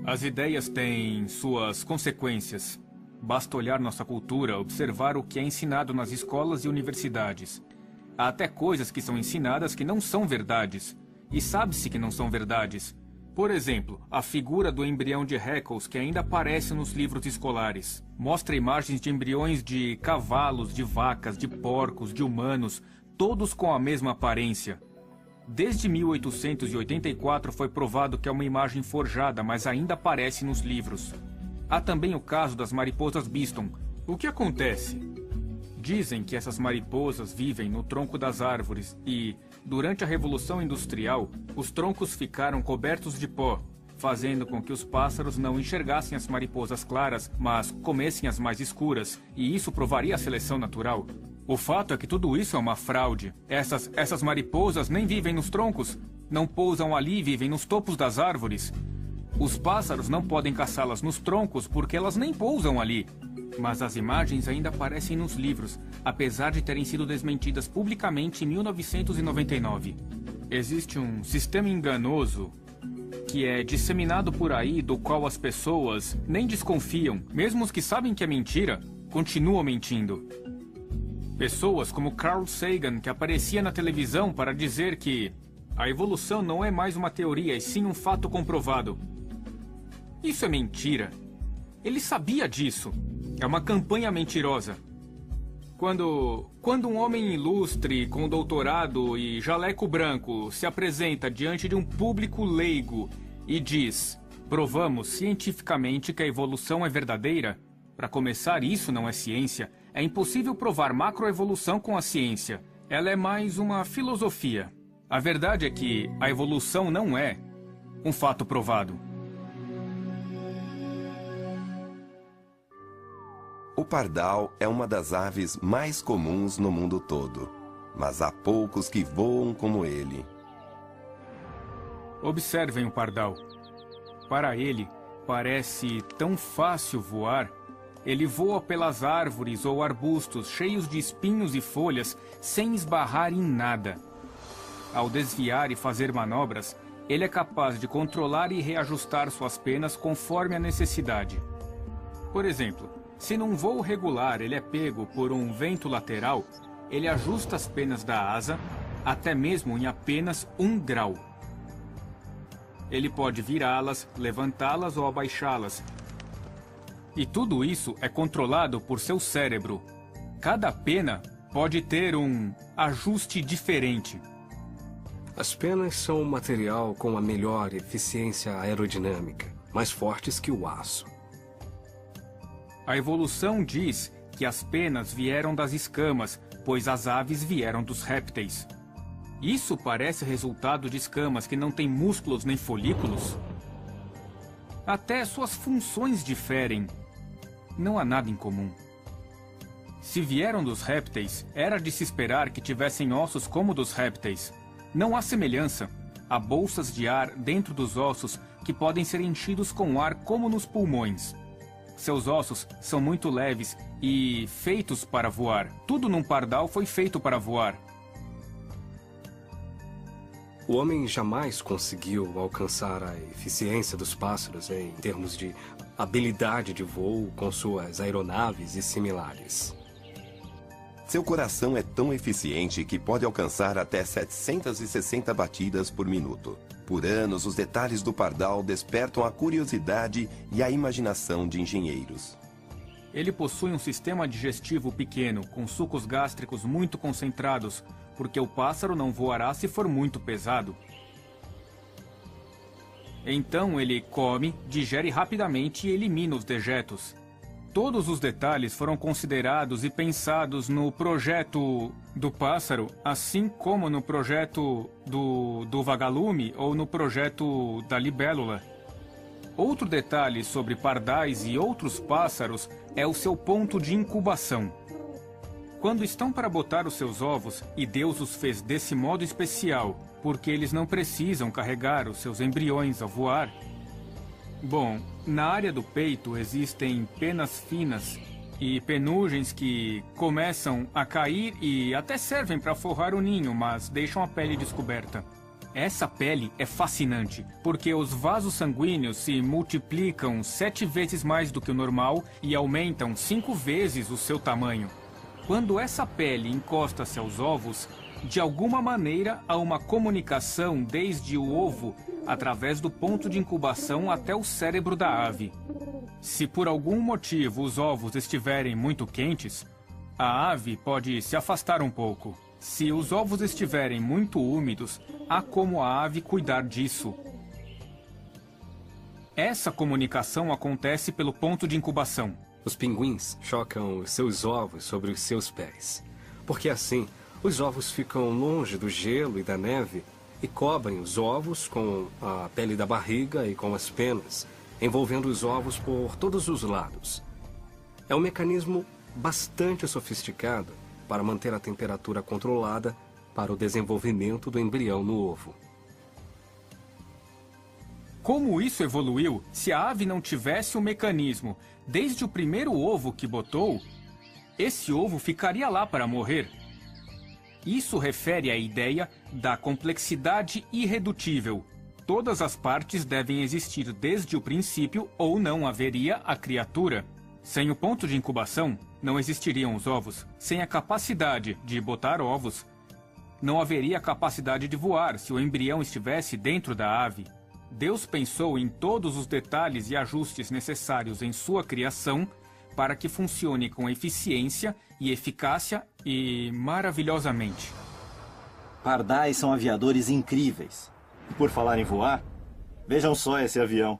As ideias têm suas consequências. Basta olhar nossa cultura, observar o que é ensinado nas escolas e universidades. Há até coisas que são ensinadas que não são verdades. E sabe-se que não são verdades. Por exemplo, a figura do embrião de Haeckel, que ainda aparece nos livros escolares. Mostra imagens de embriões de cavalos, de vacas, de porcos, de humanos, todos com a mesma aparência. Desde 1884 foi provado que é uma imagem forjada, mas ainda aparece nos livros. Há também o caso das mariposas Biston. O que acontece? Dizem que essas mariposas vivem no tronco das árvores e, durante a Revolução Industrial, os troncos ficaram cobertos de pó, fazendo com que os pássaros não enxergassem as mariposas claras, mas comessem as mais escuras, e isso provaria a seleção natural. O fato é que tudo isso é uma fraude. Essas mariposas nem vivem nos troncos, não pousam ali e vivem nos topos das árvores. Os pássaros não podem caçá-las nos troncos porque elas nem pousam ali. Mas as imagens ainda aparecem nos livros, apesar de terem sido desmentidas publicamente em 1999. Existe um sistema enganoso que é disseminado por aí, do qual as pessoas nem desconfiam, mesmo os que sabem que é mentira, continuam mentindo. Pessoas como Carl Sagan, que aparecia na televisão para dizer que a evolução não é mais uma teoria, e sim um fato comprovado. Isso é mentira. Ele sabia disso. É uma campanha mentirosa. Quando um homem ilustre, com doutorado e jaleco branco, se apresenta diante de um público leigo e diz: provamos cientificamente que a evolução é verdadeira, para começar, isso não é ciência. É impossível provar macroevolução com a ciência. Ela é mais uma filosofia. A verdade é que a evolução não é um fato provado. O pardal é uma das aves mais comuns no mundo todo, mas há poucos que voam como ele. Observem o pardal. Para ele, parece tão fácil voar. Ele voa pelas árvores ou arbustos cheios de espinhos e folhas sem esbarrar em nada. Ao desviar e fazer manobras, ele é capaz de controlar e reajustar suas penas conforme a necessidade. Por exemplo, se num voo regular ele é pego por um vento lateral, ele ajusta as penas da asa até mesmo em apenas 1 grau. Ele pode virá-las, levantá-las ou abaixá-las. E tudo isso é controlado por seu cérebro. Cada pena pode ter um ajuste diferente. As penas são um material com a melhor eficiência aerodinâmica, mais fortes que o aço. A evolução diz que as penas vieram das escamas, pois as aves vieram dos répteis. Isso parece resultado de escamas que não têm músculos nem folículos. Até suas funções diferem. Não há nada em comum. Se vieram dos répteis, era de se esperar que tivessem ossos como dos répteis. Não há semelhança. Há bolsas de ar dentro dos ossos que podem ser enchidos com ar como nos pulmões. Seus ossos são muito leves e feitos para voar. Tudo num pardal foi feito para voar. O homem jamais conseguiu alcançar a eficiência dos pássaros em termos de habilidade de voo com suas aeronaves e similares. Seu coração é tão eficiente que pode alcançar até 760 batidas por minuto. Por anos, os detalhes do pardal despertam a curiosidade e a imaginação de engenheiros. Ele possui um sistema digestivo pequeno, com sucos gástricos muito concentrados, porque o pássaro não voará se for muito pesado. Então ele come, digere rapidamente e elimina os dejetos. Todos os detalhes foram considerados e pensados no projeto do pássaro, assim como no projeto do vagalume ou no projeto da libélula. Outro detalhe sobre pardais e outros pássaros é o seu ponto de incubação. Quando estão para botar os seus ovos, e Deus os fez desse modo especial, porque eles não precisam carregar os seus embriões ao voar. Bom, na área do peito existem penas finas e penugens que começam a cair e até servem para forrar o ninho, mas deixam a pele descoberta. Essa pele é fascinante, porque os vasos sanguíneos se multiplicam 7 vezes mais do que o normal e aumentam 5 vezes o seu tamanho. Quando essa pele encosta-se aos ovos, de alguma maneira há uma comunicação desde o ovo através do ponto de incubação até o cérebro da ave. Se por algum motivo os ovos estiverem muito quentes, a ave pode se afastar um pouco. Se os ovos estiverem muito úmidos, há como a ave cuidar disso. Essa comunicação acontece pelo ponto de incubação. Os pinguins chocam os seus ovos sobre os seus pés, porque assim os ovos ficam longe do gelo e da neve e cobrem os ovos com a pele da barriga e com as penas, envolvendo os ovos por todos os lados. É um mecanismo bastante sofisticado para manter a temperatura controlada para o desenvolvimento do embrião no ovo. Como isso evoluiu se a ave não tivesse o mecanismo desde o primeiro ovo que botou? Esse ovo ficaria lá para morrer. Isso refere à ideia da complexidade irredutível. Todas as partes devem existir desde o princípio ou não haveria a criatura. Sem o ponto de incubação, não existiriam os ovos. Sem a capacidade de botar ovos, não haveria a capacidade de voar se o embrião estivesse dentro da ave. Deus pensou em todos os detalhes e ajustes necessários em sua criação para que funcione com eficiência e eficácia e maravilhosamente. Pardais são aviadores incríveis. E por falar em voar, vejam só esse avião.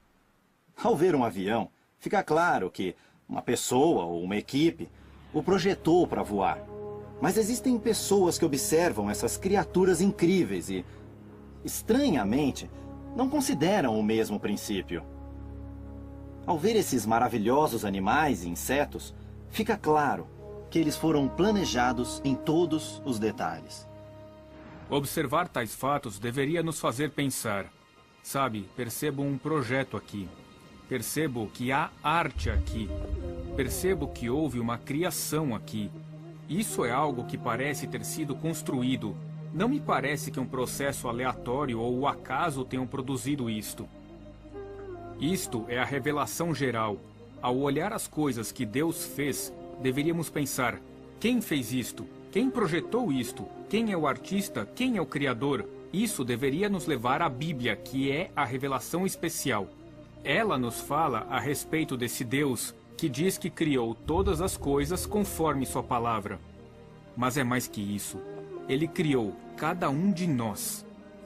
Ao ver um avião, fica claro que uma pessoa ou uma equipe o projetou para voar. Mas existem pessoas que observam essas criaturas incríveis e, estranhamente, não consideram o mesmo princípio. Ao ver esses maravilhosos animais e insetos, fica claro que eles foram planejados em todos os detalhes. Observar tais fatos deveria nos fazer pensar. Sabe, percebo um projeto aqui. Percebo que há arte aqui. Percebo que houve uma criação aqui. Isso é algo que parece ter sido construído. Não me parece que um processo aleatório ou o acaso tenham produzido isto. Isto é a revelação geral. Ao olhar as coisas que Deus fez, deveríamos pensar: quem fez isto? Quem projetou isto? Quem é o artista? Quem é o criador? Isso deveria nos levar à Bíblia, que é a revelação especial. Ela nos fala a respeito desse Deus que diz que criou todas as coisas conforme sua palavra. Mas é mais que isso. Ele criou cada um de nós.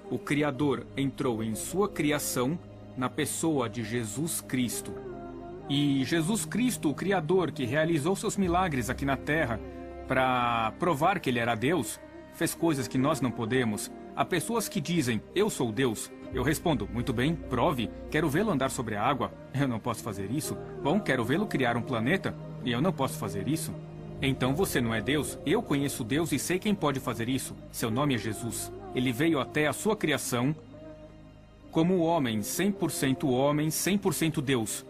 O Criador entrou em sua criação na pessoa de Jesus Cristo. E Jesus Cristo, o Criador que realizou seus milagres aqui na Terra para provar que ele era Deus, fez coisas que nós não podemos. Há pessoas que dizem: eu sou Deus. Eu respondo: muito bem, prove. Quero vê-lo andar sobre a água. Eu não posso fazer isso. Bom, quero vê-lo criar um planeta. E eu não posso fazer isso. Então você não é Deus? Eu conheço Deus e sei quem pode fazer isso. Seu nome é Jesus. Ele veio até a sua criação como homem, 100% Deus.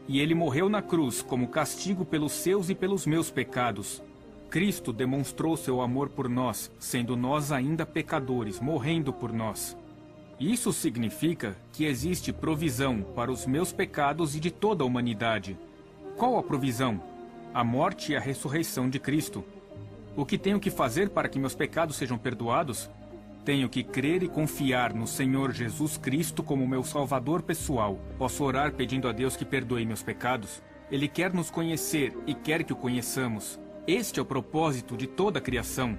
E ele morreu na cruz como castigo pelos seus e pelos meus pecados. Cristo demonstrou seu amor por nós, sendo nós ainda pecadores, morrendo por nós. Isso significa que existe provisão para os meus pecados e de toda a humanidade. Qual a provisão? A morte e a ressurreição de Cristo. O que tenho que fazer para que meus pecados sejam perdoados? Tenho que crer e confiar no Senhor Jesus Cristo como meu Salvador pessoal. Posso orar pedindo a Deus que perdoe meus pecados? Ele quer nos conhecer e quer que o conheçamos. Este é o propósito de toda a criação.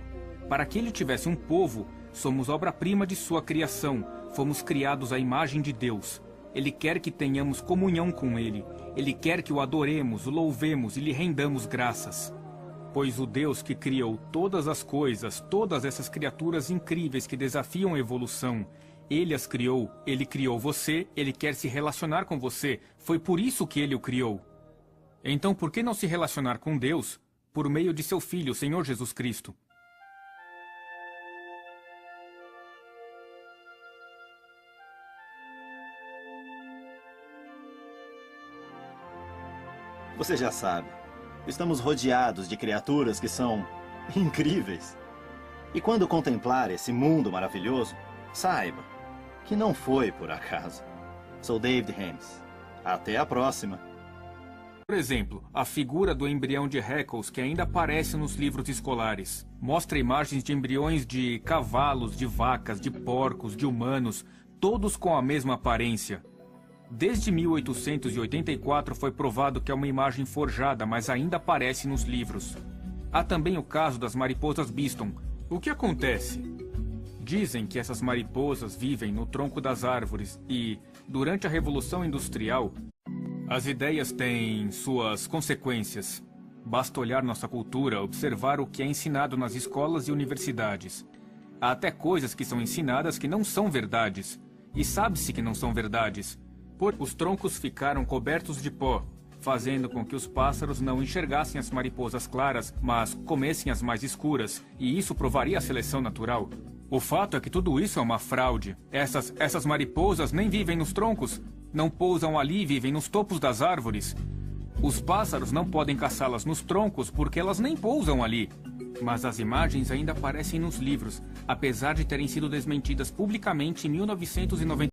Para que ele tivesse um povo, somos obra-prima de sua criação. Fomos criados à imagem de Deus. Ele quer que tenhamos comunhão com ele. Ele quer que o adoremos, o louvemos e lhe rendamos graças. Pois o Deus que criou todas as coisas, todas essas criaturas incríveis que desafiam a evolução, ele as criou, ele criou você, ele quer se relacionar com você. Foi por isso que ele o criou. Então por que não se relacionar com Deus por meio de seu Filho, o Senhor Jesus Cristo? Você já sabe, estamos rodeados de criaturas que são incríveis. E quando contemplar esse mundo maravilhoso, saiba que não foi por acaso. Sou David Hames. Até a próxima. Por exemplo, a figura do embrião de Haeckel, que ainda aparece nos livros escolares, mostra imagens de embriões de cavalos, de vacas, de porcos, de humanos, todos com a mesma aparência. Desde 1884 foi provado que é uma imagem forjada, mas ainda aparece nos livros. Há também o caso das mariposas Biston. O que acontece? Dizem que essas mariposas vivem no tronco das árvores e, durante a Revolução Industrial, as ideias têm suas consequências. Basta olhar nossa cultura, observar o que é ensinado nas escolas e universidades. Há até coisas que são ensinadas que não são verdades. E sabe-se que não são verdades. Os troncos ficaram cobertos de pó, fazendo com que os pássaros não enxergassem as mariposas claras, mas comessem as mais escuras, e isso provaria a seleção natural. O fato é que tudo isso é uma fraude. Essas mariposas nem vivem nos troncos, não pousam ali e vivem nos topos das árvores. Os pássaros não podem caçá-las nos troncos porque elas nem pousam ali. Mas as imagens ainda aparecem nos livros, apesar de terem sido desmentidas publicamente em 1990.